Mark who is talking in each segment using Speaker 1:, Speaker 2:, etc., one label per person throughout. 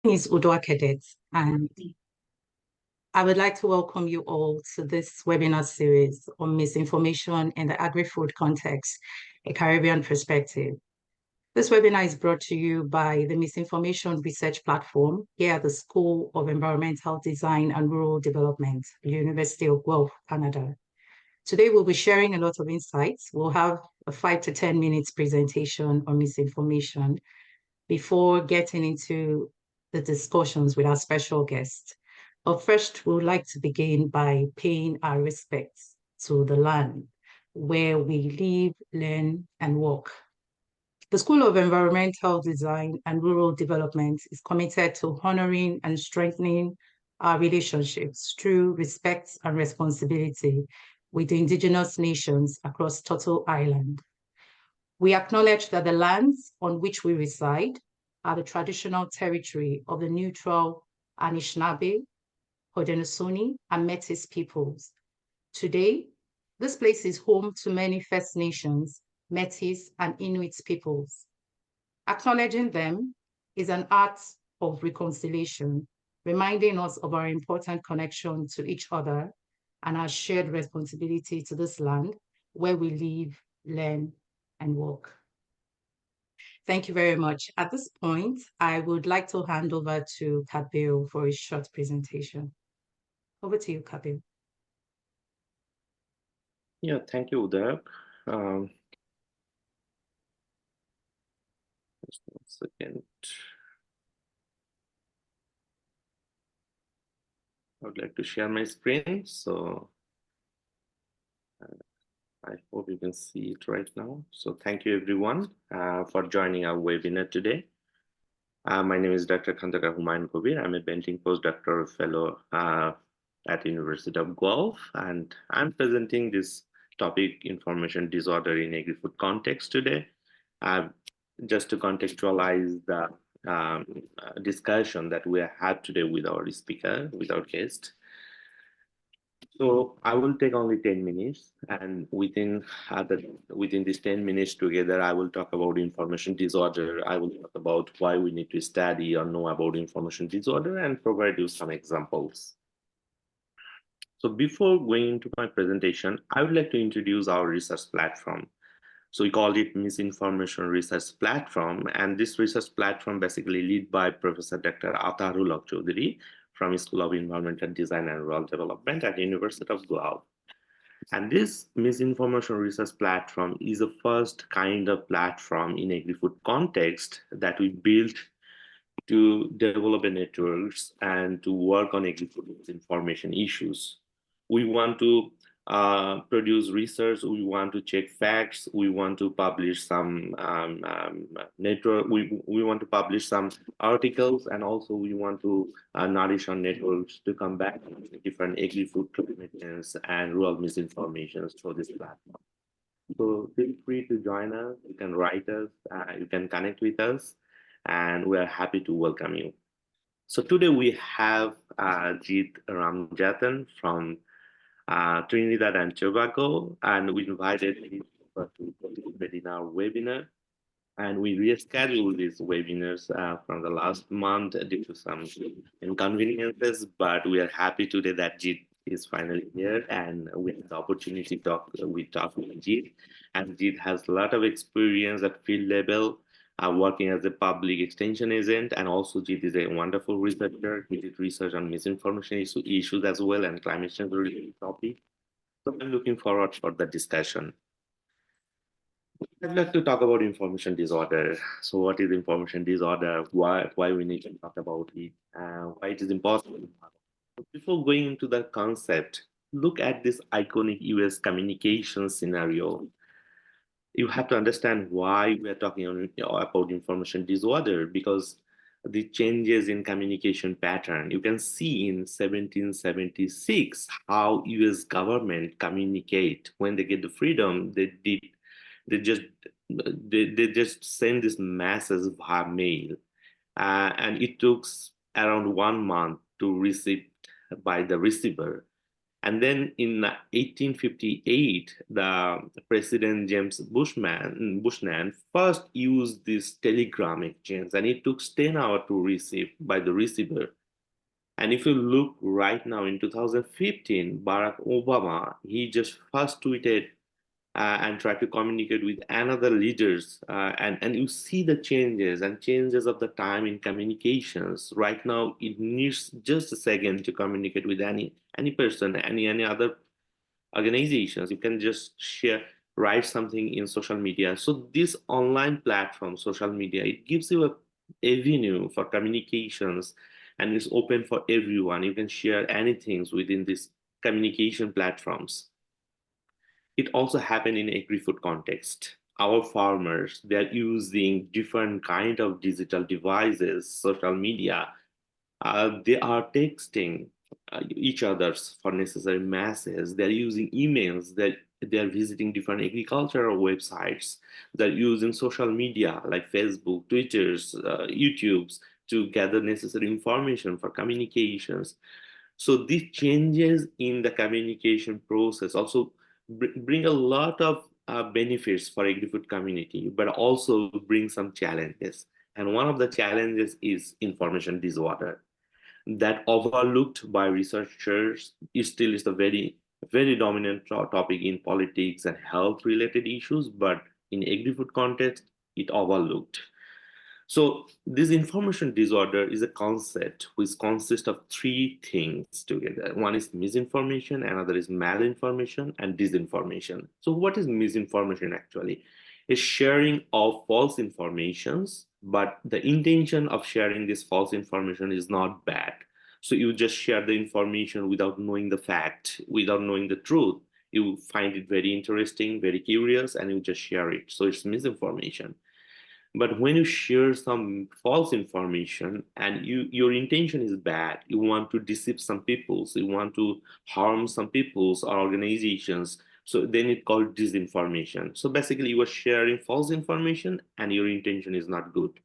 Speaker 1: Is Udwa Cadet, and I would like to welcome you all to this webinar series on misinformation in the agri-food context, a Caribbean perspective. This webinar is brought to you by the Misinformation Research Platform here at the School of Environmental Design and Rural Development, University of Guelph, Canada. Today, we'll be sharing a lot of insights. We'll have a 5 to 10 minutes presentation on misinformation before getting into the discussions with our special guest. But first, we would like to begin by paying our respects to the land where we live, learn, and work. The School of Environmental Design and Rural Development is committed to honoring and strengthening our relationships through respect and responsibility with the indigenous nations across Turtle Island. We acknowledge that the lands on which we reside are the traditional territory of the neutral Anishinaabe, Haudenosaunee, and Métis peoples. Today, this place is home to many First Nations, Métis, and Inuit peoples. Acknowledging them is an act of reconciliation, reminding us of our important connection to each other and our shared responsibility to this land where we live, learn, and work. Thank you very much. At this point, I would like to hand over to Kabir for a short presentation. Over to you, Kabir.
Speaker 2: Yeah, thank you, Udab. Just 1 second. I would like to share my screen, so I hope you can see it right now. So thank you everyone for joining our webinar today. My name is Dr. Khandaka Humayun Kabir. I'm a Benting postdoctoral fellow at University of Guelph, and I'm presenting this topic, information disorder in agri-food context today. Just to contextualize the discussion that we had today with our speaker, with our guest. So I will take only 10 minutes, and within these 10 minutes together, I will talk about information disorder. I will talk about why we need to study or know about information disorder and provide you some examples. So before going into my presentation, I would like to introduce our research platform. So we call it Misinformation Research Platform, and this research platform basically led by Professor Dr. Atarul Chaudhary from School of Environmental Design and Rural Development at University of Guelph. And this Misinformation Research Platform is the first kind of platform in agri-food context that we built to develop networks and to work on agri-food information issues. We want to produce research, we want to check facts, we want to publish some network, we want to publish some articles, and also we want to nourish our networks to combat different agri-food commitments and rural misinformation through this platform. So feel free to join us, you can write us, you can connect with us, and we are happy to welcome you. So today we have Jeet Ramjatan from Trinidad and Tobago, and we invited him to participate in our webinar. And we rescheduled these webinars from the last month due to some inconveniences, but we are happy today that Jeet is finally here, and we have the opportunity to talk with Jeet. And Jeet has a lot of experience at field level, working as a public extension agent, and also Jeet is a wonderful researcher. He did research on misinformation issues as well and climate change related topics. So I'm looking forward for the discussion. I'd like to talk about information disorder. So what is information disorder? Why we need to talk about it? Why it is important? Before going into the concept, look at this iconic US communication scenario. You have to understand why we are talking about information disorder, because the changes in communication pattern. You can see in 1776 how US government communicate when they get the freedom. They just send this message via mail, and it took around 1 month to receive by the receiver. And then in 1858, the President James Bushman first used this telegram exchange, and it took 10 hours to receive by the receiver. And if you look right now in 2015, Barack Obama, he just first tweeted and try to communicate with another leaders, and you see the changes of the time in communications. Right now it needs just a second to communicate with any person, any other organizations. You can just share, write something in social media. So this online platform, social media, it gives you a avenue for communications, and it's open for everyone. You can share anything within these communication platforms. It also happened in agri-food context. Our farmers, they're using different kind of digital devices, social media. They are texting each others for necessary masses. They're using emails. They're visiting different agricultural websites. They're using social media like Facebook, Twitters, YouTubes to gather necessary information for communications. So these changes in the communication process also bring a lot of benefits for agri-food community, but also bring some challenges. And one of the challenges is information disorder that overlooked by researchers. Is still is a very dominant topic in politics and health related issues, but in agri-food context, it overlooked. So this information disorder is a concept which consists of three things together. One is misinformation, another is malinformation, and disinformation. So what is misinformation actually? It's sharing of false informations, but the intention of sharing this false information is not bad. So you just share the information without knowing the fact, without knowing the truth. You find it very interesting, very curious, and you just share it. So it's misinformation. But when you share some false information and your intention is bad, you want to deceive some people, so you want to harm some peoples or organizations, so then it's called disinformation. So basically you are sharing false information and your intention is not good.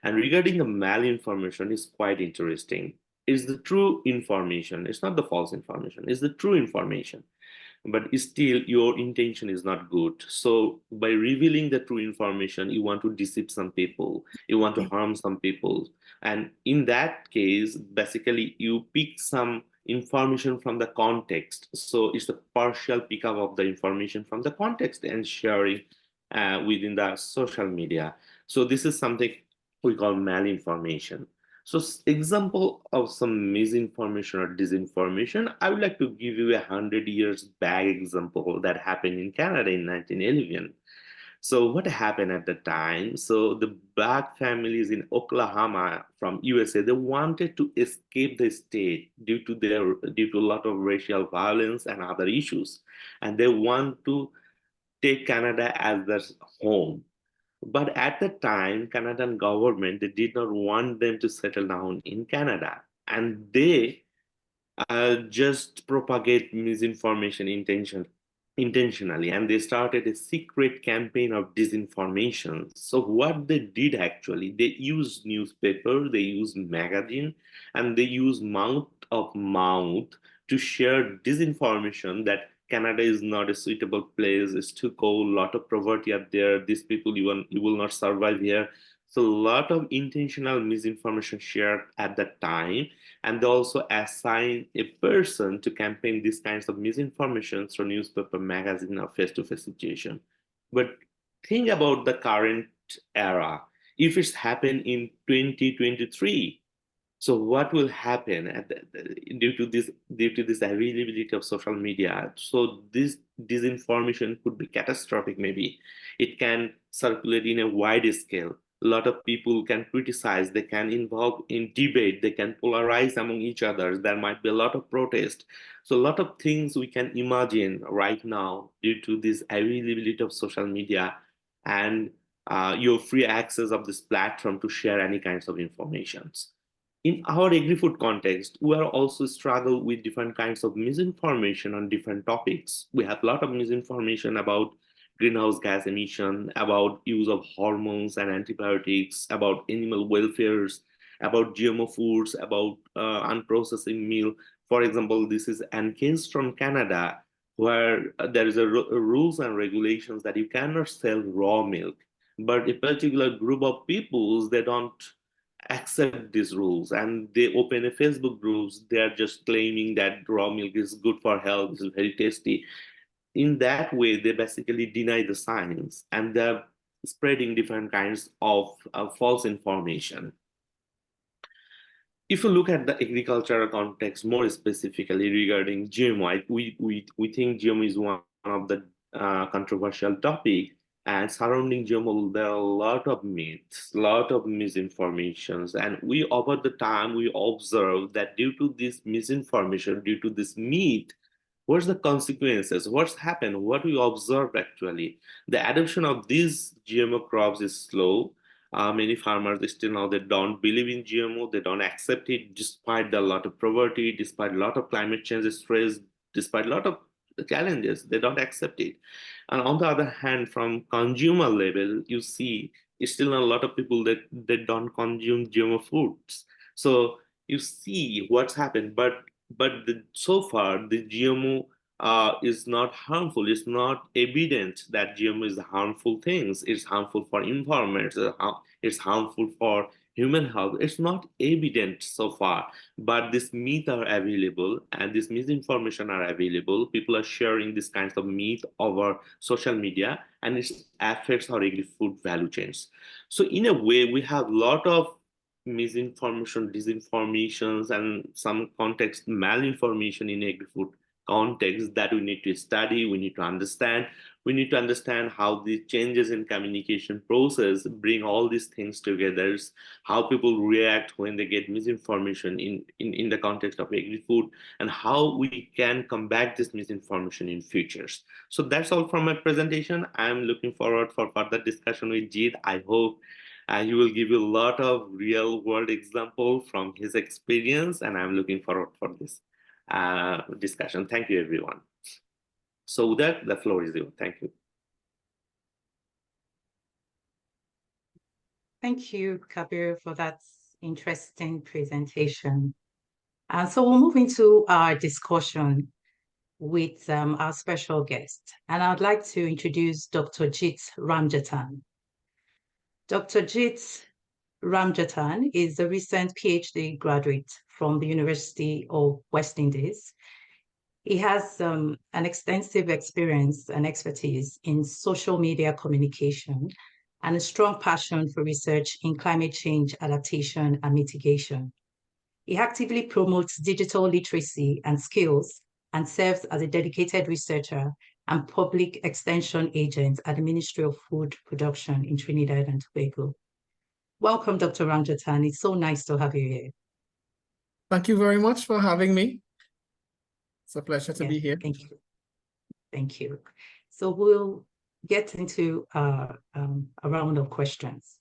Speaker 2: And regarding the malinformation, is quite interesting. It's the true information, it's not the false information, it's the true information, but still your intention is not good. So by revealing the true information, you want to deceive some people, you want to harm some people. And in that case, basically you pick some information from the context. So it's a partial pickup of the information from the context and sharing within the social media. So this is something we call malinformation. So example of some misinformation or disinformation, I would like to give you 100 years back example that happened in Canada in 1911. So what happened at the time? So the black families in Oklahoma from USA, they wanted to escape the state due to a lot of racial violence and other issues, and they want to take Canada as their home. But at the time, Canadian government, they did not want them to settle down in Canada. And they just propagate misinformation intentionally, and they started a secret campaign of disinformation. So what they did actually, they used newspaper, they used magazine, and they used mouth of mouth to share disinformation that Canada is not a suitable place, it's too cold, lot of poverty up there, these people, you will not survive here. So a lot of intentional misinformation shared at that time, and they also assign a person to campaign these kinds of misinformation through newspaper, magazine, or face-to-face situation. But think about the current era. If it's happened in 2023, so what will happen due to this availability of social media? So this disinformation could be catastrophic. Maybe it can circulate in a wide scale. A lot of people can criticize. They can involve in debate. They can polarize among each other. There might be a lot of protest. So a lot of things we can imagine right now due to this availability of social media and your free access of this platform to share any kinds of informations. In our agri-food context, we are also struggle with different kinds of misinformation on different topics. We have a lot of misinformation about greenhouse gas emission, about use of hormones and antibiotics, about animal welfares, about GMO foods, about unprocessed meal. For example, this is an case from Canada where there is a rules and regulations that you cannot sell raw milk, but a particular group of peoples, they don't accept these rules and they open a Facebook groups. They are just claiming that raw milk is good for health, this is very tasty. In that way, they basically deny the science and they're spreading different kinds of false information. If you look at the agricultural context more specifically regarding GMO, we think GMO is one of the controversial topic. And surrounding GMO, there are a lot of myths, a lot of misinformations. And we, over the time, we observe that due to this misinformation, due to this myth, what's the consequences? What's happened? What we observe actually? The adoption of these GMO crops is slow. Many farmers still now they don't believe in GMO. They don't accept it despite a lot of poverty, despite a lot of climate change stress, despite a lot of challenges. They don't accept it. And on the other hand, from consumer level, you see it's still a lot of people that don't consume GMO foods. So you see what's happened, but so far the GMO is not harmful. It's not evident that GMO is harmful things. It's harmful for environment. It's harmful for human health. It's not evident so far, but these myths are available and this misinformation are available. People are sharing these kinds of myth over social media and it affects our agri-food value chains. So in a way, we have a lot of misinformation, disinformations, and some context malinformation in agri-food context that we need to study, we need to understand. We need to understand how the changes in communication process bring all these things together, how people react when they get misinformation in the context of agri-food, and how we can combat this misinformation in futures. So that's all from my presentation. I'm looking forward for further discussion with Jeet. I hope he will give you a lot of real world example from his experience, and I'm looking forward for this discussion. Thank you, everyone. So with that, the floor is yours. Thank you.
Speaker 1: Thank you, Kabir, for that interesting presentation. So we'll move into our discussion with our special guest. And I'd like to introduce Dr. Jeet Ramjatan. Dr. Jeet Ramjatan is a recent PhD graduate from the University of West Indies. He has an extensive experience and expertise in social media communication and a strong passion for research in climate change adaptation and mitigation. He actively promotes digital literacy and skills and serves as a dedicated researcher and public extension agent at the Ministry of Food Production in Trinidad and Tobago. Welcome, Dr. Ramjatan. It's so nice to have you here.
Speaker 3: Thank you very much for having me. It's a pleasure to be here.
Speaker 1: Thank you. Thank you. So we'll get into a round of questions.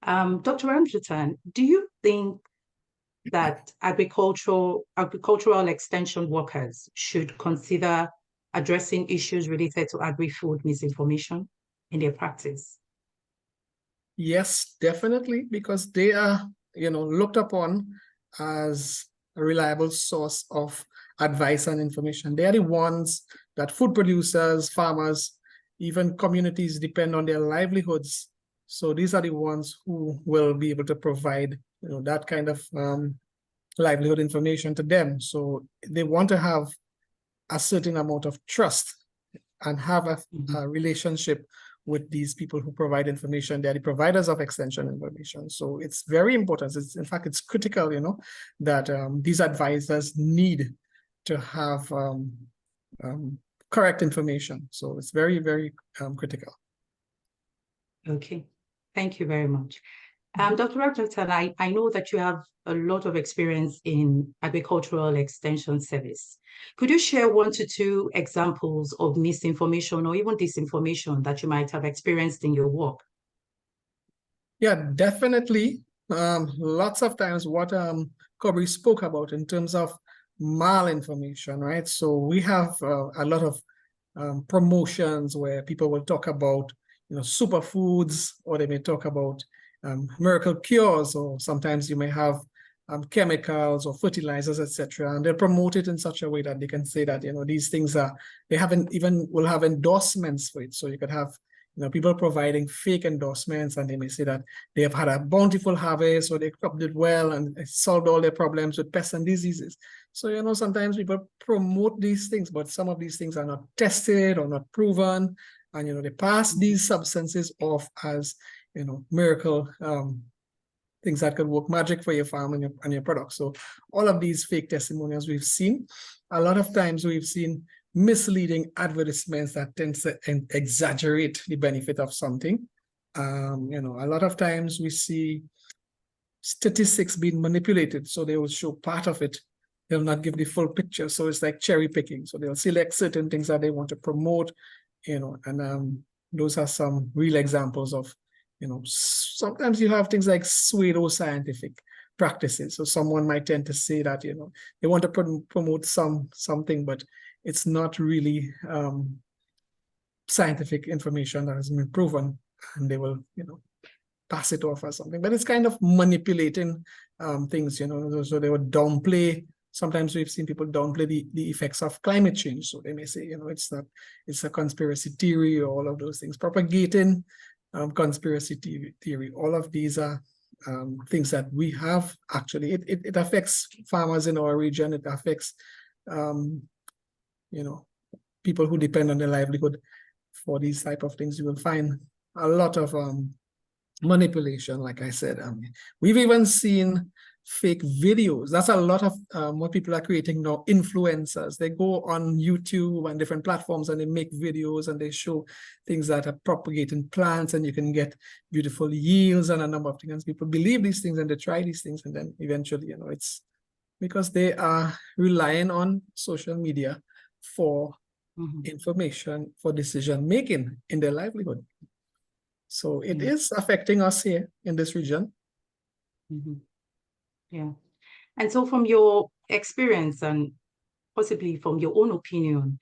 Speaker 1: Dr. Ramjatan, do you think that agricultural extension workers should consider addressing issues related to agri-food misinformation in their practice?
Speaker 3: Yes, definitely, because they are, looked upon as a reliable source of advice and information. They are the ones that food producers, farmers, even communities depend on their livelihoods. So these are the ones who will be able to provide, that kind of livelihood information to them. So they want to have a certain amount of trust and have a relationship with these people who provide information. They're the providers of extension information. So it's very important. In fact, it's critical, that these advisors need to have correct information. So it's very, very critical.
Speaker 1: Okay, thank you very much. Dr. Ramjatan, I know that you have a lot of experience in agricultural extension service. Could you share 1 to 2 examples of misinformation or even disinformation that you might have experienced in your work?
Speaker 3: Yeah, definitely. Lots of times what Kobe spoke about in terms of malinformation, right? So we have a lot of promotions where people will talk about, superfoods, or they may talk about miracle cures, or sometimes you may have chemicals or fertilizers, etc. And they promote it in such a way that they can say that, these things they haven't even will have endorsements for it. So you could have, people providing fake endorsements, and they may say that they have had a bountiful harvest, or they cropped it well and it solved all their problems with pests and diseases. So, sometimes people promote these things, but some of these things are not tested or not proven. And, they pass these substances off as, miracle things that could work magic for your farm and your products. So all of these fake testimonials we've seen, a lot of times we've seen misleading advertisements that tend to exaggerate the benefit of something. A lot of times we see statistics being manipulated. So they will show part of it. They'll not give the full picture. So it's like cherry picking. So they'll select certain things that they want to promote, and those are some real examples of, sometimes you have things like pseudo-scientific practices. So someone might tend to say that, they want to promote something, but it's not really scientific information that has been proven, and they will, pass it off as something. But it's kind of manipulating things, so they would downplay. Sometimes we've seen people downplay the effects of climate change. So they may say, it's a conspiracy theory, or all of those things. Propagating conspiracy theory. All of these are things that we have actually. It affects farmers in our region. It affects, people who depend on their livelihood for these type of things. You will find a lot of manipulation, like I said. We've even seen fake videos. That's a lot of what people are creating now, influencers. They go on YouTube and different platforms, and they make videos, and they show things that are propagating plants, and you can get beautiful yields and a number of things. People believe these things, and they try these things, and then eventually, it's because they are relying on social media for information, for decision making in their livelihood. So it is affecting us here in this region.
Speaker 1: Yeah. And so from your experience, and possibly from your own opinion,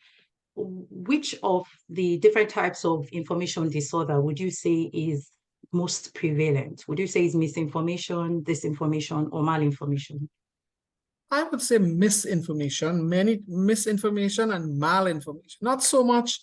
Speaker 1: which of the different types of information disorder would you say is most prevalent? Would you say is misinformation, disinformation, or malinformation?
Speaker 3: I would say misinformation, misinformation and malinformation, not so much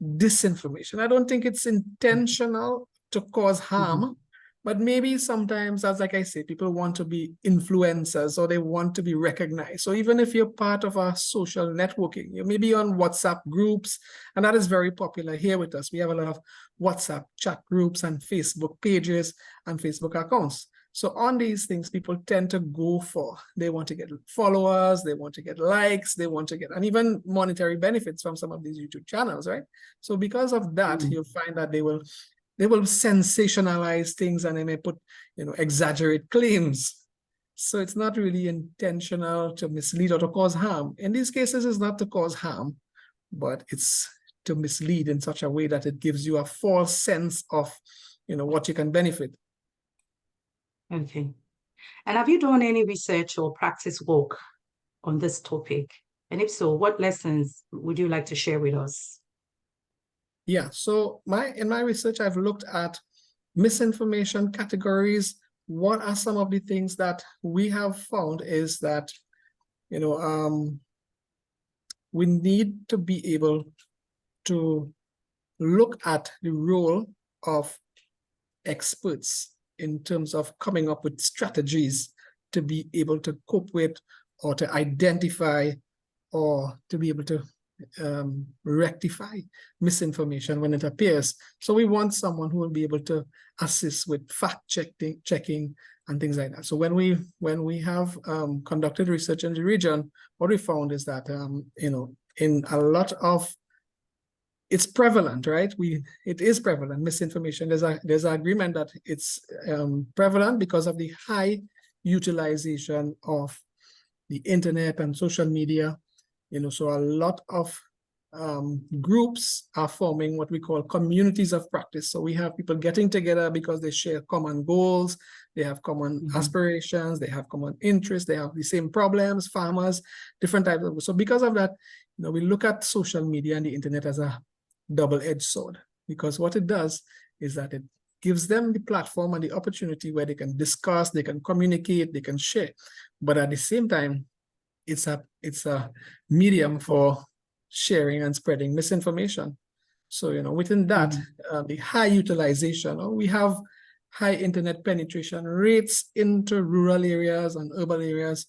Speaker 3: disinformation. I don't think it's intentional to cause harm, but maybe sometimes, as like I say, people want to be influencers, or they want to be recognized. So even if you're part of a social networking, you may be on WhatsApp groups, and that is very popular here with us. We have a lot of WhatsApp chat groups and Facebook pages and Facebook accounts. So on these things, people tend to go for, they want to get followers, they want to get likes, they want to get, and even monetary benefits from some of these YouTube channels, right? So because of that, you'll find that they will sensationalize things, and they may put, exaggerate claims. So it's not really intentional to mislead or to cause harm. In these cases, it's not to cause harm, but it's to mislead in such a way that it gives you a false sense of, what you can benefit.
Speaker 1: Okay. And have you done any research or practice work on this topic? And if so, what lessons would you like to share with us?
Speaker 3: Yeah, so in my research, I've looked at misinformation categories. What are some of the things that we have found is that, we need to be able to look at the role of experts in terms of coming up with strategies to be able to cope with, or to identify, or to be able to rectify misinformation when it appears. So we want someone who will be able to assist with fact checking and things like that. So when we have conducted research in the region, what we found is that in a lot of, it's prevalent, right? It is prevalent, misinformation. There's an agreement that it's prevalent because of the high utilization of the internet and social media. So a lot of groups are forming what we call communities of practice. So we have people getting together because they share common goals, they have common aspirations, they have common interests, they have the same problems, farmers, different types of. So because of that, we look at social media and the internet as a double-edged sword, because what it does is that it gives them the platform and the opportunity where they can discuss, they can communicate, they can share. But at the same time, it's a medium for sharing and spreading misinformation. So, within that, the high utilization, we have high internet penetration rates into rural areas and urban areas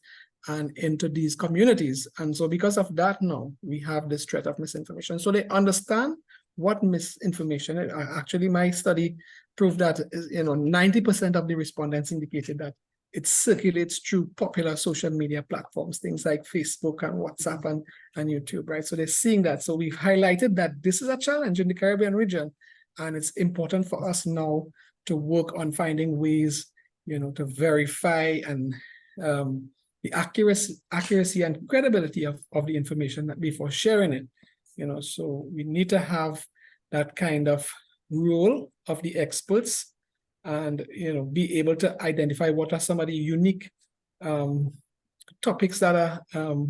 Speaker 3: and into these communities. And so because of that now, we have this threat of misinformation. So they understand what misinformation is. Actually, my study proved that 90% of the respondents indicated that it circulates through popular social media platforms, things like Facebook and WhatsApp and YouTube, right? So they're seeing that. So we've highlighted that this is a challenge in the Caribbean region, and it's important for us now to work on finding ways, to verify and the accuracy and credibility of the information that before sharing it. So we need to have that kind of role of the experts and be able to identify what are some of the unique topics that are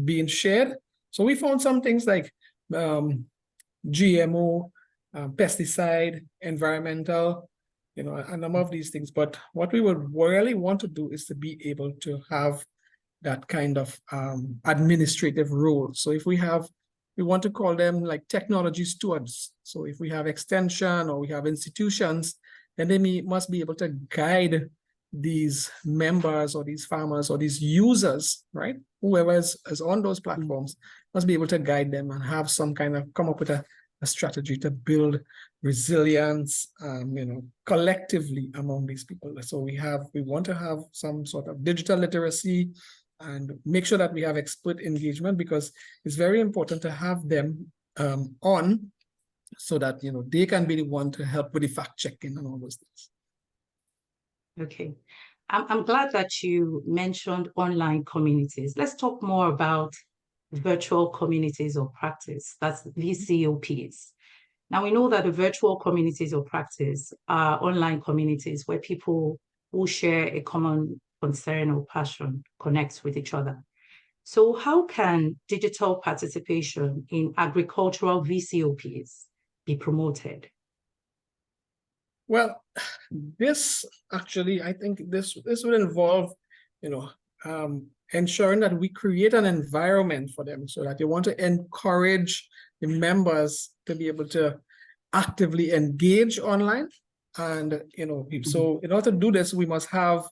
Speaker 3: being shared. So we found some things like GMO, pesticide, environmental, a number of these things. But what we would really want to do is to be able to have that kind of administrative role. So if we want to call them like technology stewards. So if we have extension or we have institutions, then they must be able to guide these members or these farmers or these users, right? Whoever is on those platforms must be able to guide them and have some kind of come up with a strategy to build resilience, collectively among these people. So we want to have some sort of digital literacy and make sure that we have expert engagement, because it's very important to have them on so that they can be the one to help with the fact checking and all those things.
Speaker 1: Okay. I'm glad that you mentioned online communities. Let's talk more about virtual communities of practice. That's VCOPs. Now, we know that the virtual communities of practice are online communities where people who share a common concern or passion connect with each other. So how can digital participation in agricultural VCOPs be promoted?
Speaker 3: Well, this actually, I think this would involve, ensuring that we create an environment for them so that they want to encourage the members to be able to actively engage online. And, so in order to do this, we must have,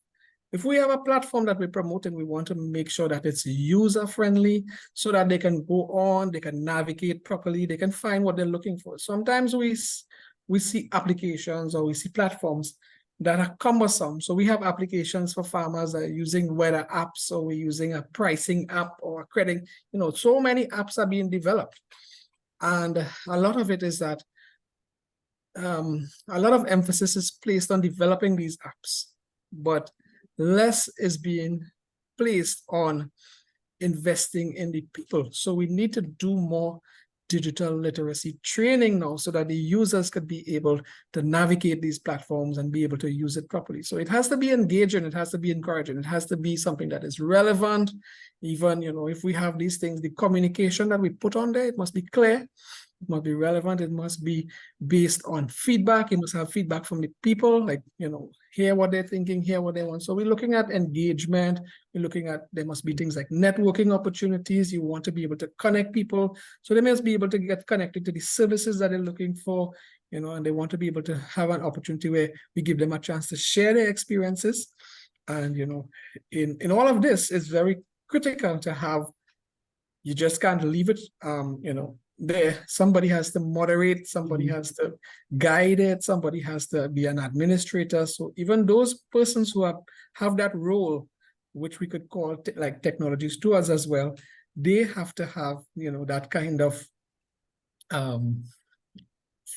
Speaker 3: if we have a platform that we promote, and we want to make sure that it's user-friendly so that they can go on, they can navigate properly, they can find what they're looking for. Sometimes we see applications or we see platforms that are cumbersome. So we have applications for farmers that are using weather apps, or we're using a pricing app or a credit, so many apps are being developed. And a lot of it is that a lot of emphasis is placed on developing these apps, but less is being placed on investing in the people. So we need to do more digital literacy training now so that the users could be able to navigate these platforms and be able to use it properly. So it has to be engaging, it has to be encouraging, it has to be something that is relevant. Even, if we have these things, the communication that we put on there, it must be clear, it must be relevant, it must be based on feedback, it must have feedback from the people, like, hear what they're thinking, hear what they want. So we're looking at engagement, we're looking at, there must be things like networking opportunities. You want to be able to connect people. So they must be able to get connected to the services that they're looking for, and they want to be able to have an opportunity where we give them a chance to share their experiences. And, in all of this, it's very critical to have, you just can't leave it, there. Somebody has to moderate, somebody has to guide it, somebody has to be an administrator. So even those persons who have that role, which we could call like technology stewards as well, they have to have, that kind of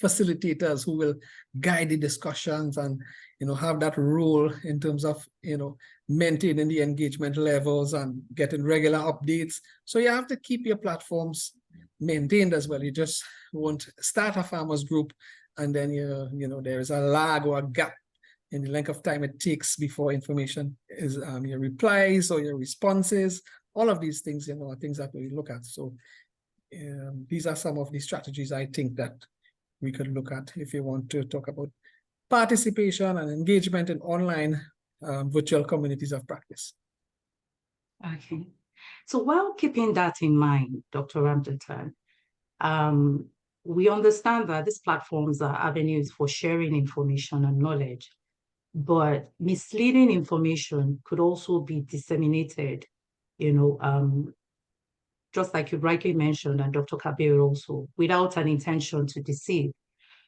Speaker 3: facilitators who will guide the discussions and, have that role in terms of, maintaining the engagement levels and getting regular updates. So you have to keep your platforms maintained as well. You just won't start a farmers group and then there is a lag or a gap in the length of time it takes before information is your replies or your responses. All of these things, are things that we look at. So these are some of the strategies I think that we could look at if you want to talk about participation and engagement in online virtual communities of practice.
Speaker 1: Okay. So while keeping that in mind, Dr. Ramdatan, we understand that these platforms are avenues for sharing information and knowledge, but misleading information could also be disseminated, just like you rightly mentioned, and Dr. Kabir also, without an intention to deceive.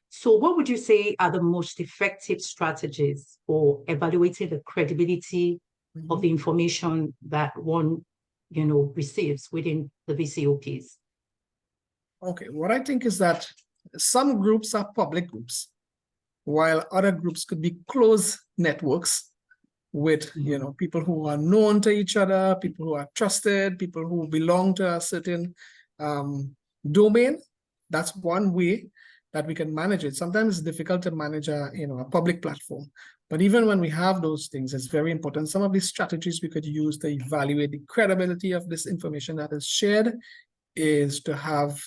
Speaker 1: So what would you say are the most effective strategies for evaluating the credibility of the information that one, receives within the VCOPs?
Speaker 3: Okay, what I think is that some groups are public groups, while other groups could be closed networks with people who are known to each other, people who are trusted, people who belong to a certain domain. That's one way that we can manage it. Sometimes it's difficult to manage a public platform, but even when we have those things, it's very important. Some of these strategies we could use to evaluate the credibility of this information that is shared is to have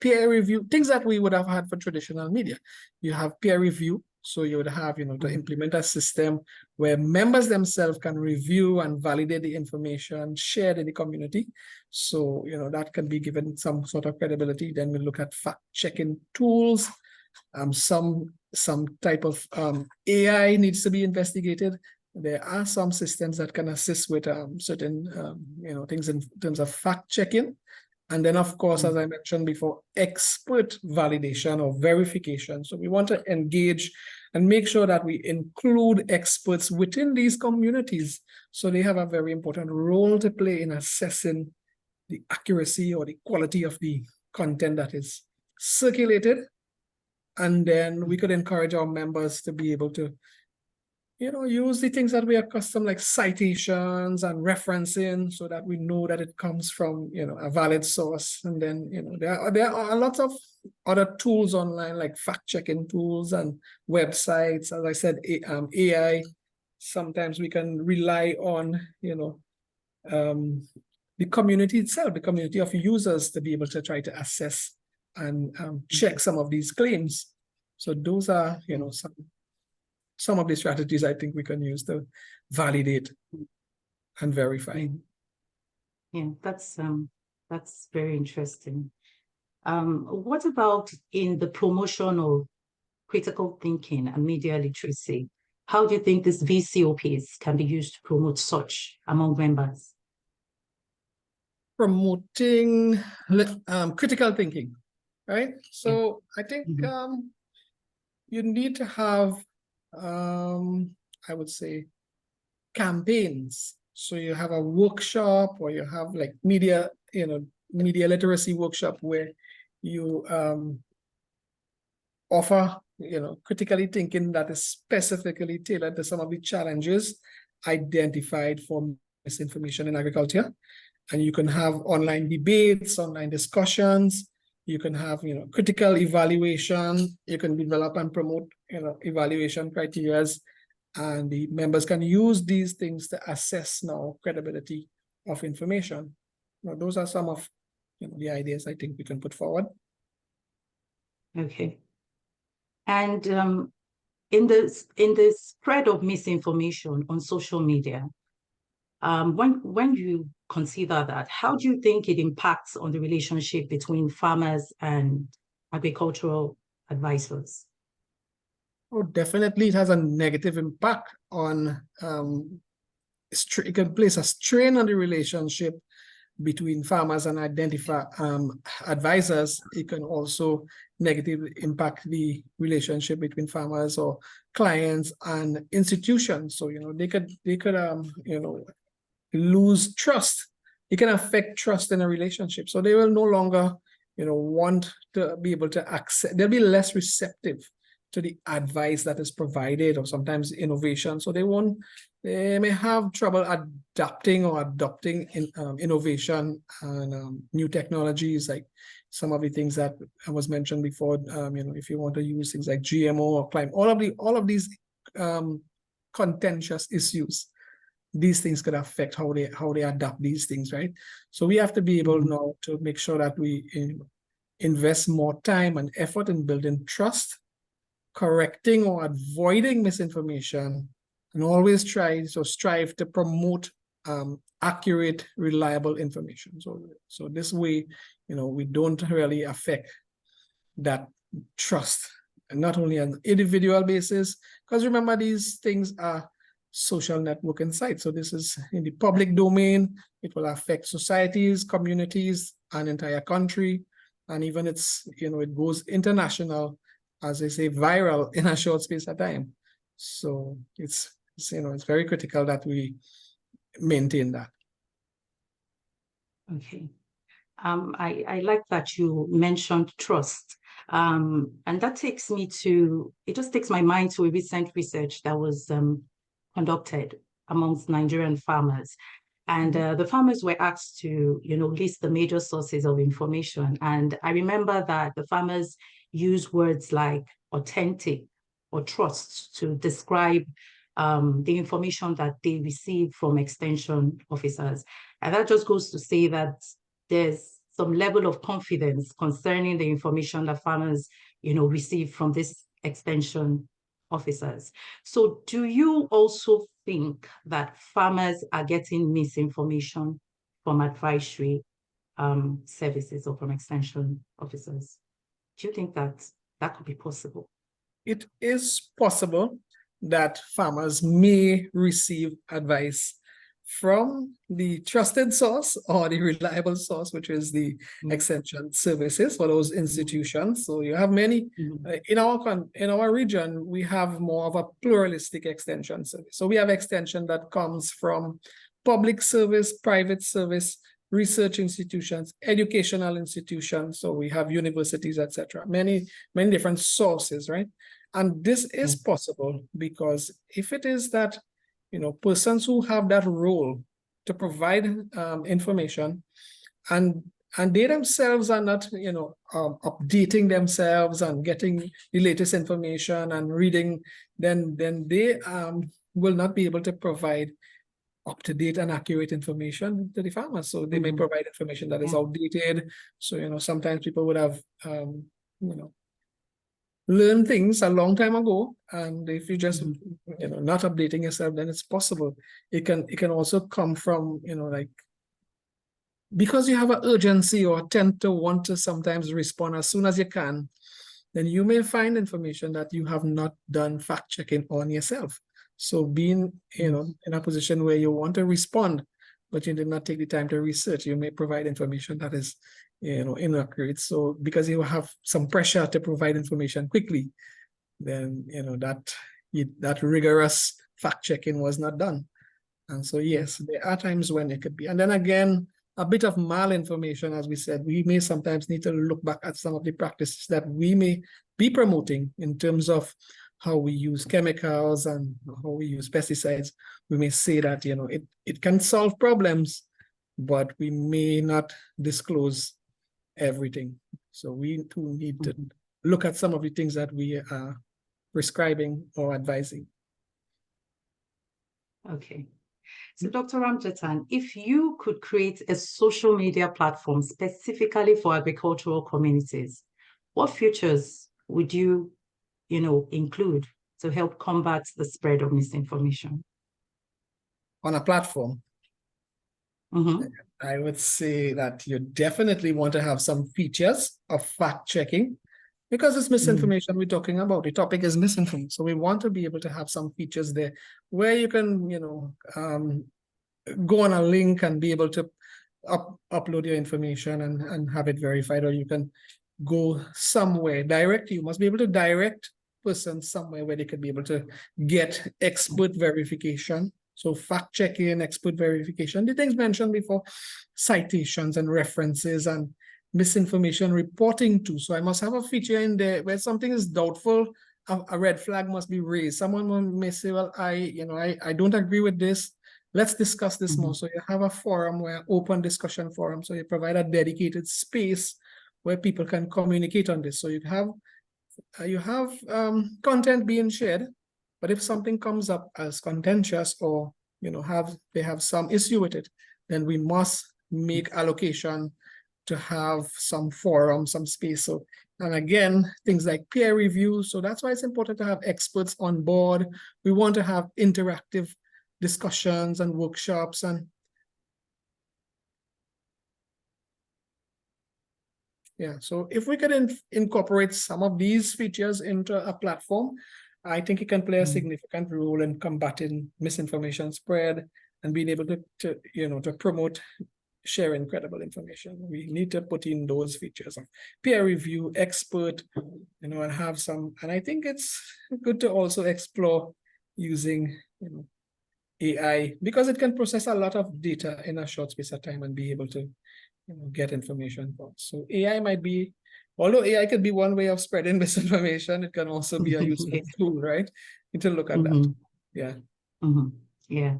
Speaker 3: peer review, things that we would have had for traditional media. You have peer review, so you would have, to implement a system where members themselves can review and validate the information shared in the community. So, that can be given some sort of credibility. Then we look at fact-checking tools. Some type of AI needs to be investigated. There are some systems that can assist with certain, things in terms of fact-checking. And then, of course, as I mentioned before, expert validation or verification. So we want to engage and make sure that we include experts within these communities. So they have a very important role to play in assessing the accuracy or the quality of the content that is circulated. And then we could encourage our members to be able to use the things that we are accustomed, like citations and referencing, so that we know that it comes from, a valid source. And then, there are lots of other tools online, like fact-checking tools and websites. As I said, AI, sometimes we can rely on, the community itself, the community of users, to be able to try to assess and check some of these claims. So those are, some of the strategies I think we can use to validate and verify.
Speaker 1: Yeah, that's very interesting. What about in the promotion of critical thinking and media literacy? How do you think these VCOPs can be used to promote such among members?
Speaker 3: Promoting critical thinking, right? So I think you need to have I would say campaigns. So you have a workshop, or you have like media literacy workshop where you offer critically thinking that is specifically tailored to some of the challenges identified for misinformation in agriculture. And you can have online debates, online discussions. You can have critical evaluation. You can develop and promote evaluation criteria, and the members can use these things to assess credibility of information. Those are some of the ideas I think we can put forward.
Speaker 1: Okay. And in the spread of misinformation on social media, when you consider that, how do you think it impacts on the relationship between farmers and agricultural advisors?
Speaker 3: Oh, definitely it has a negative impact on, it can place a strain on the relationship between farmers and advisors. It can also negatively impact the relationship between farmers or clients and institutions. So, they could lose trust. It can affect trust in a relationship. So they will no longer, want to be able to accept, they'll be less receptive to the advice that is provided, or sometimes innovation. So they may have trouble adapting or adopting innovation and new technologies, like some of the things that was mentioned before. If you want to use things like GMO or climate, all of these contentious issues, these things could affect how they adapt these things, right? So we have to be able now to make sure that we invest more time and effort in building trust correcting or avoiding misinformation, and always strive to promote accurate, reliable information. So this way, we don't really affect that trust, and not only on an individual basis, because remember, these things are social networking sites. So this is in the public domain. It will affect societies, communities, an entire country, and even it goes international, as they say, viral in a short space of time. So it's very critical that we maintain that.
Speaker 1: Okay. I like that you mentioned trust. And that takes me to, it just takes my mind to a recent research that was conducted amongst Nigerian farmers. And the farmers were asked to, list the major sources of information. And I remember that the farmers use words like authentic or trust to describe the information that they receive from extension officers. And that just goes to say that there's some level of confidence concerning the information that farmers, receive from these extension officers. So do you also think that farmers are getting misinformation from advisory services or from extension officers? Do you think that that could be possible?
Speaker 3: It is possible that farmers may receive advice from the trusted source or the reliable source, which is the extension services for those institutions. So you have many in our region. We have more of a pluralistic extension service. So we have extension that comes from public service, private service, research institutions, educational institutions. So we have universities, etc. Many different sources, right? And this is possible because if it is that persons who have that role to provide information, and they themselves are not updating themselves and getting the latest information and reading, then they will not be able to provide up-to-date and accurate information to the farmers. So they may provide information that is outdated. So sometimes people would have learn things a long time ago, and if you just not updating yourself, then it's possible. It can also come from like, because you have an urgency or tend to want to sometimes respond as soon as you can, then you may find information that you have not done fact checking on yourself. So being in a position where you want to respond, but you did not take the time to research, you may provide information that is inaccurate. So because you have some pressure to provide information quickly, then that rigorous fact checking was not done. And so yes, there are times when it could be. And then again, a bit of malinformation, as we said, we may sometimes need to look back at some of the practices that we may be promoting in terms of how we use chemicals and how we use pesticides. We may say that it can solve problems, but we may not disclose everything. So we too need to look at some of the things that we are prescribing or advising.
Speaker 1: Okay. So Dr. Ramjatan, if you could create a social media platform specifically for agricultural communities, what features would you, include to help combat the spread of misinformation?
Speaker 3: On a platform? I would say that you definitely want to have some features of fact checking, because it's misinformation we're talking about. The topic is misinformation. So we want to be able to have some features there where you can, go on a link and be able to upload your information and have it verified, or you can go somewhere direct. You must be able to direct persons somewhere where they could be able to get expert verification. So fact checking, expert verification, the things mentioned before, citations and references, and misinformation reporting too. So I must have a feature in there where something is doubtful, a red flag must be raised. Someone may say, well, I don't agree with this. Let's discuss this more. So you have a forum, where open discussion forum. So you provide a dedicated space where people can communicate on this. So you have content being shared, but if something comes up as contentious or they have some issue with it, then we must make allocation to have some forum, some space. So, and again, things like peer review. So that's why it's important to have experts on board. We want to have interactive discussions and workshops and yeah, so if we could incorporate some of these features into a platform, I think it can play a significant role in combating misinformation spread and being able to promote sharing credible information. We need to put in those features of peer review, expert, and have some. And I think it's good to also explore using AI because it can process a lot of data in a short space of time and be able to get information from. So AI might be, although AI could be one way of spreading misinformation, it can also be a useful tool, right? You need to look at that. Yeah.
Speaker 1: Yeah.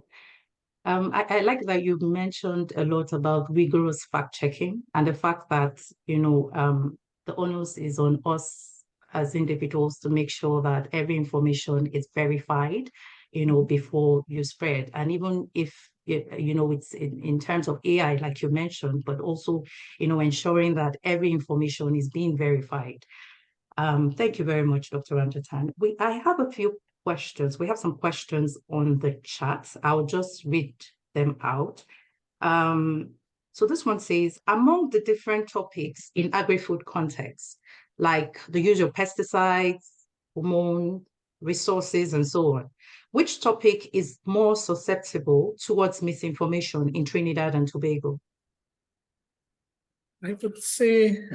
Speaker 1: I like that you mentioned a lot about rigorous fact checking and the fact that, the onus is on us as individuals to make sure that every information is verified, before you spread. And even if, it's in terms of AI, like you mentioned, but also, ensuring that every information is being verified. Thank you very much, Dr. Ranjatan. I have a few questions. We have some questions on the chat. I'll just read them out. So this one says, among the different topics in agri-food context, like the use of pesticides, hormone, resources, and so on, which topic is more susceptible towards misinformation in Trinidad and Tobago?
Speaker 3: I would say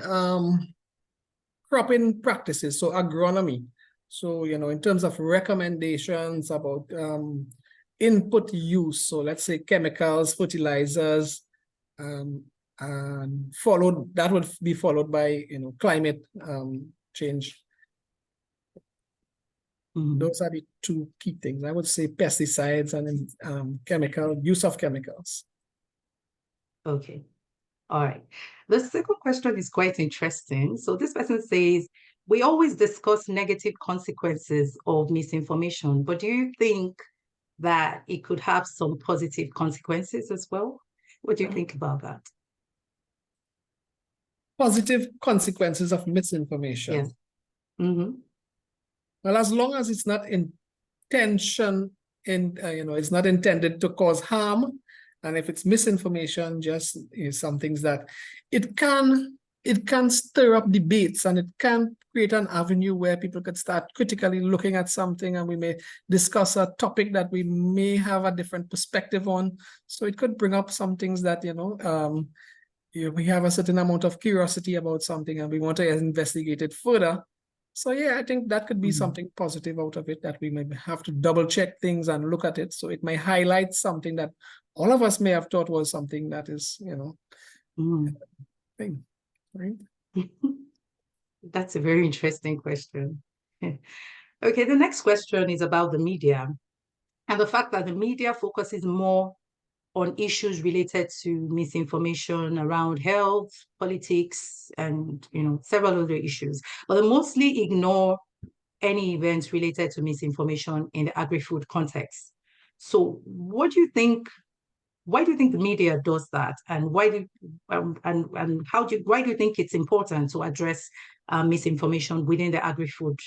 Speaker 3: cropping practices, so agronomy. So, in terms of recommendations about input use, so let's say chemicals, fertilizers, and that would be followed by, climate change. Those are the two key things. I would say pesticides and use of chemicals.
Speaker 1: Okay. All right. The second question is quite interesting. So this person says, we always discuss negative consequences of misinformation, but do you think that it could have some positive consequences as well? What do you think about that?
Speaker 3: Positive consequences of misinformation.
Speaker 1: Yes.
Speaker 3: Well, as long as it's not it's not intended to cause harm, and if it's misinformation, just some things that it can stir up debates and it can create an avenue where people could start critically looking at something, and we may discuss a topic that we may have a different perspective on. So it could bring up some things that we have a certain amount of curiosity about something and we want to investigate it further. So yeah, I think that could be something positive out of it, that we may have to double check things and look at it. So it may highlight something that all of us may have thought was something that is, thing, right?
Speaker 1: That's a very interesting question. Okay, the next question is about the media and the fact that the media focuses more on issues related to misinformation around health, politics, and several other issues, but they mostly ignore any events related to misinformation in the agri-food context. So what do you think? Why do you think the media does that, and why do you think it's important to address misinformation within the agri-food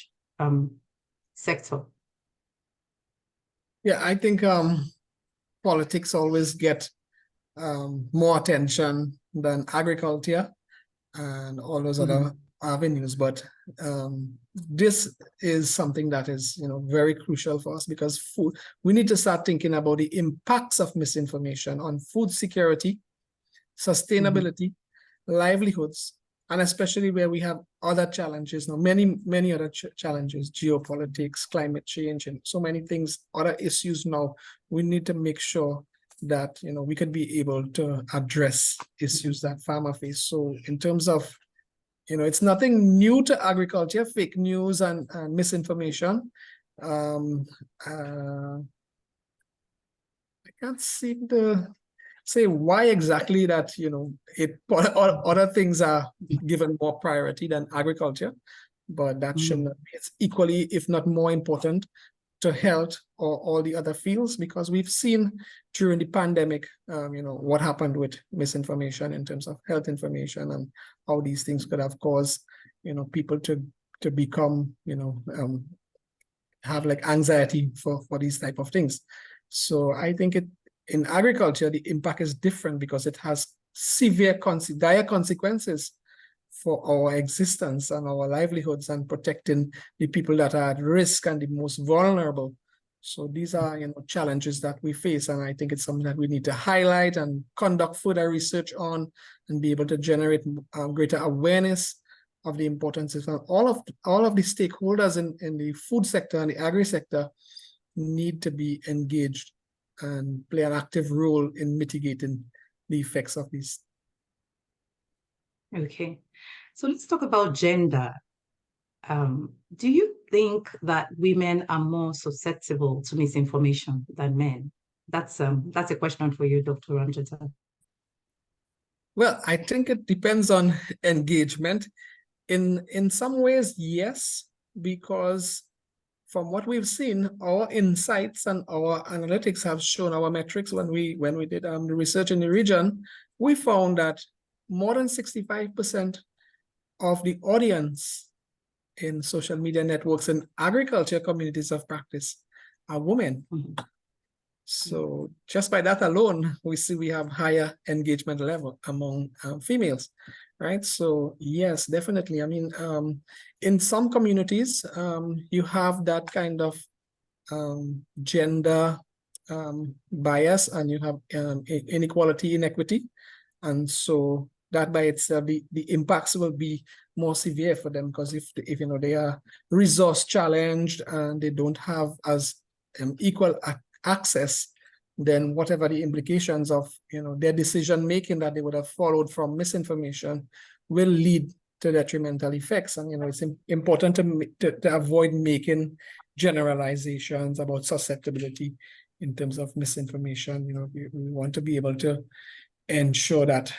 Speaker 1: sector?
Speaker 3: Yeah, I think politics always get more attention than agriculture and all those other avenues, but this is something that is very crucial for us, because we need to start thinking about the impacts of misinformation on food security, sustainability, livelihoods, and especially where we have other challenges now, many other challenges, geopolitics, climate change, and so many things, other issues now. We need to make sure that we could be able to address issues that farmers face. So in terms of it's nothing new to agriculture, fake news and misinformation. I can't seem to say why exactly that other things are given more priority than agriculture, but that should not be. It's equally, if not more important. to health or all the other fields, because we've seen during the pandemic, what happened with misinformation in terms of health information and how these things could have caused, people to become, have like anxiety for these type of things. So I think in agriculture, the impact is different because it has severe, dire consequences for our existence and our livelihoods and protecting the people that are at risk and the most vulnerable. So these are, challenges that we face, and I think it's something that we need to highlight and conduct further research on, and be able to generate greater awareness of the importance of all of the stakeholders in the food sector and the agri sector need to be engaged and play an active role in mitigating the effects of these.
Speaker 1: Okay, so let's talk about gender. Do you think that women are more susceptible to misinformation than men? That's a question for you, Dr. Ramjata.
Speaker 3: Well, I think it depends on engagement. In some ways, yes, because from what we've seen, our insights and our analytics have shown, our metrics when we did the research in the region, we found that more than 65% of the audience in social media networks and agriculture communities of practice are women.
Speaker 1: Mm-hmm.
Speaker 3: So just by that alone, we see we have higher engagement level among females, right? So yes, definitely. I mean, in some communities, you have that kind of gender bias, and you have inequality, inequity. And so that by itself, the impacts will be more severe for them, because if they are resource challenged and they don't have as equal access, then whatever the implications of their decision making that they would have followed from misinformation will lead to detrimental effects. And it's important to avoid making generalizations about susceptibility in terms of misinformation. We want to be able to ensure that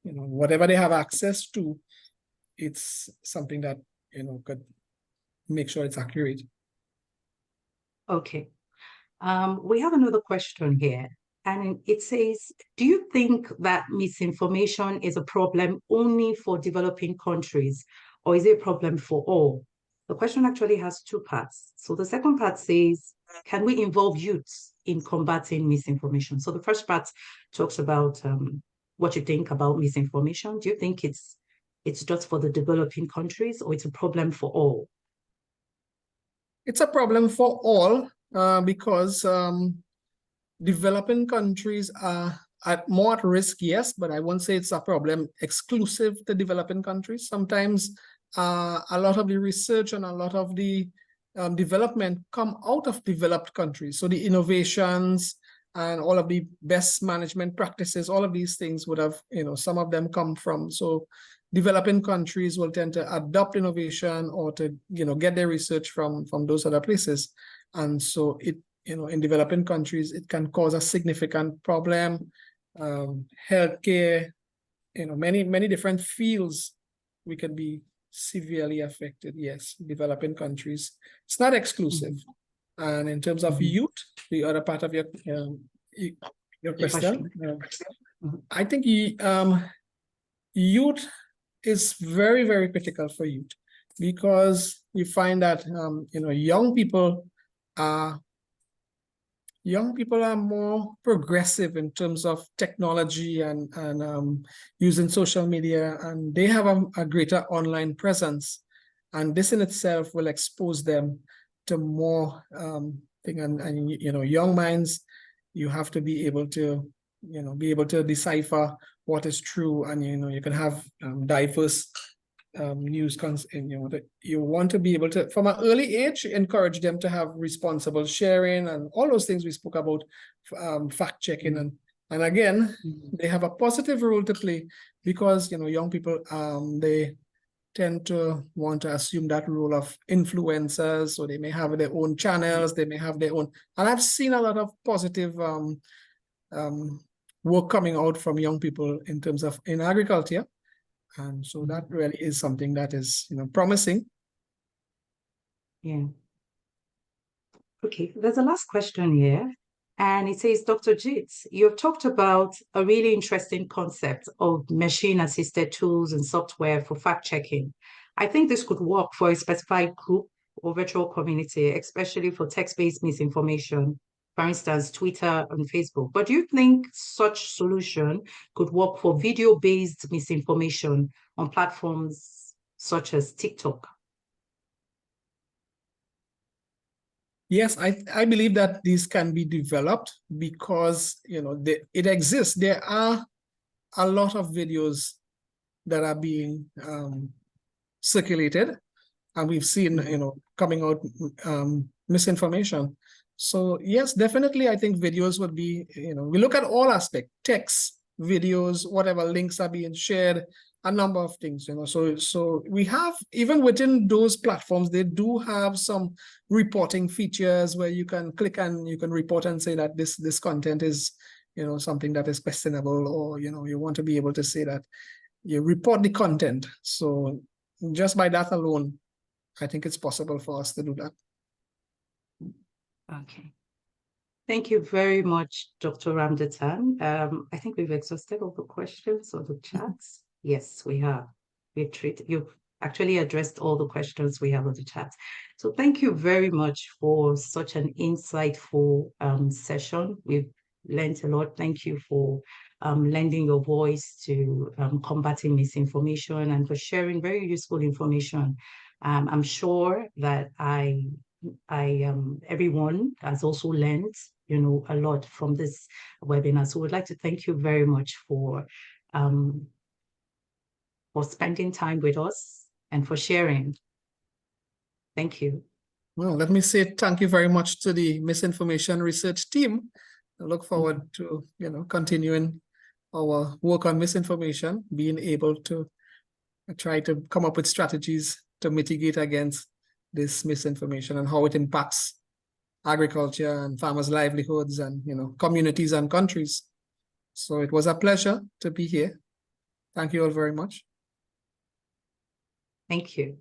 Speaker 3: whatever they have access to, it's something that could make sure it's accurate.
Speaker 1: Okay. We have another question here, and it says, do you think that misinformation is a problem only for developing countries, or is it a problem for all? The question actually has two parts. So the second part says, can we involve youths in combating misinformation? So the first part talks about what you think about misinformation. Do you think it's just for the developing countries, or it's a problem for all?
Speaker 3: It's a problem for all, because developing countries are more at risk, yes, but I won't say it's a problem exclusive to developing countries. Sometimes a lot of the research and a lot of the development come out of developed countries. So the innovations and all of the best management practices, all of these things would have, some of them come from. So developing countries will tend to adopt innovation or to, get their research from those other places. And so in developing countries, it can cause a significant problem. Healthcare, many different fields, we can be severely affected. Yes, developing countries. It's not exclusive. And in terms of youth, the other part of your question, I think youth is very, very critical for youth, because you find that young people are more progressive in terms of technology and using social media, and they have a greater online presence, and this in itself will expose them to more young minds. You have to be able to decipher what is true, and you can have diverse news. You want to be able to, from an early age, encourage them to have responsible sharing and all those things we spoke about, fact checking, and again, they have a positive role to play, because young people they tend to want to assume that role of influencers, so they may have their own channels, they may have their own, and I've seen a lot of positive work coming out from young people in terms of in agriculture. And so that really is something that is, promising.
Speaker 1: Yeah. Okay, there's a last question here, and it says, Dr. Jits, you've talked about a really interesting concept of machine-assisted tools and software for fact-checking. I think this could work for a specified group or virtual community, especially for text-based misinformation, for instance, Twitter and Facebook. But do you think such solution could work for video-based misinformation on platforms such as TikTok?
Speaker 3: Yes, I believe that these can be developed because, it exists. There are a lot of videos that are being circulated, and we've seen, coming out misinformation. So yes, definitely, I think videos would be, we look at all aspects, text, videos, whatever links are being shared, a number of things, so we have, even within those platforms, they do have some reporting features where you can click and you can report and say that this content is, something that is questionable, or, you want to be able to say that you report the content. So just by that alone, I think it's possible for us to do that.
Speaker 1: Okay. Thank you very much, Dr. Ramdatan. I think we've exhausted all the questions or the chats. Yes, we have. You've actually addressed all the questions we have on the chat. So thank you very much for such an insightful session. We've learned a lot. Thank you for lending your voice to combating misinformation and for sharing very useful information. I'm sure that everyone has also learned, a lot from this webinar. So we'd like to thank you very much for spending time with us and for sharing. Thank you.
Speaker 3: Well, let me say thank you very much to the misinformation research team. I look forward to, continuing our work on misinformation, being able to try to come up with strategies to mitigate against this misinformation and how it impacts agriculture and farmers' livelihoods and, communities and countries. So it was a pleasure to be here. Thank you all very much.
Speaker 1: Thank you.